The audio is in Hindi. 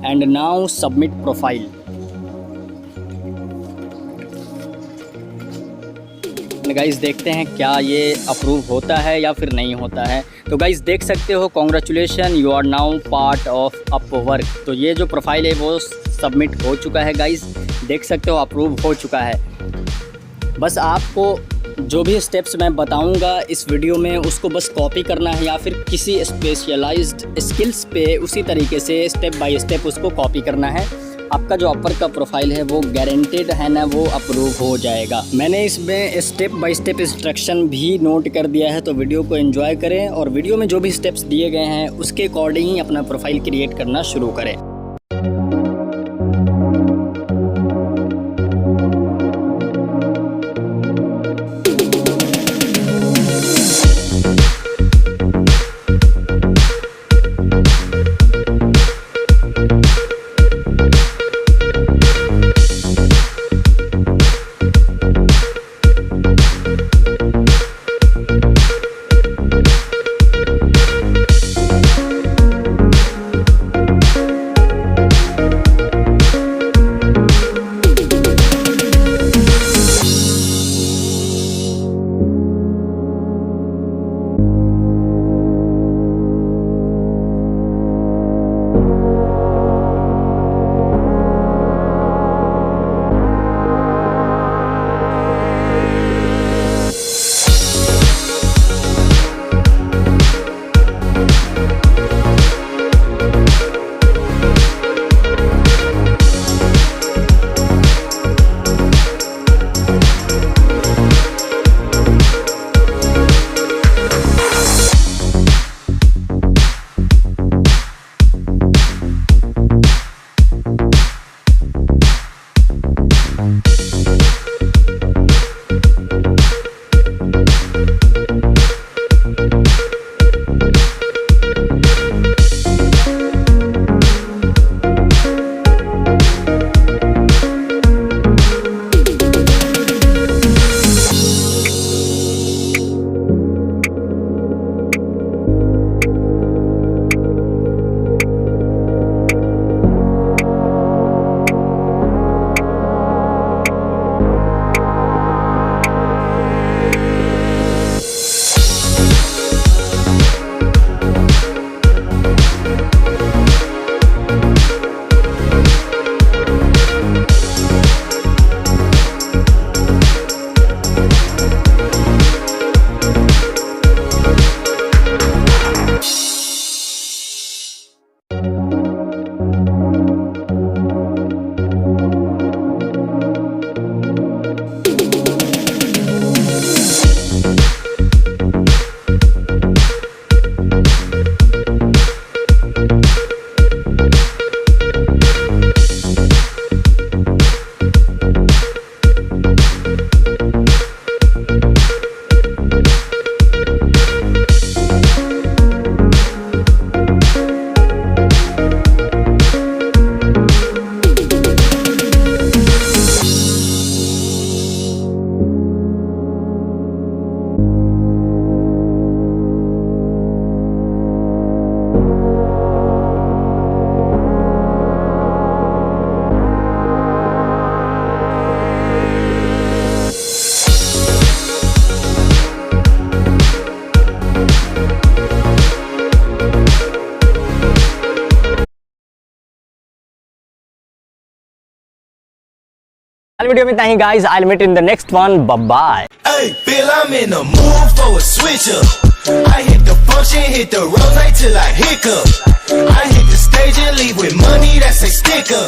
And now submit profile. Guys देखते हैं क्या ये अप्रूव होता है या फिर नहीं होता है। तो गाइस देख सकते हो, congratulation, you are now part of Upwork. तो ये जो प्रोफाइल है वो सबमिट हो चुका है गाइस, देख सकते हो अप्रूव हो चुका है। बस आपको जो भी स्टेप्स मैं बताऊंगा इस वीडियो में उसको बस कॉपी करना है या फिर किसी स्पेशलाइज्ड स्किल्स पे उसी तरीके से स्टेप बाय स्टेप उसको कॉपी करना है। आपका जो अपवर्क का प्रोफाइल है वो गारंटेड है ना, वो अप्रूव हो जाएगा। मैंने इसमें स्टेप बाय स्टेप इंस्ट्रक्शन भी नोट कर दिया है, तो वीडियो को एंजॉय करें और वीडियो में जो भी स्टेप्स दिए गए हैं उसके अकॉर्डिंग ही अपना प्रोफाइल क्रिएट करना शुरू करें। वीडियो में इतना ही guys, I will meet in the next one, bye bye. Hey, Bill, I'm in the mood for a switch up. I hit the function, hit the rose till I hiccup. I hit the stage and leave with money that's a sticker.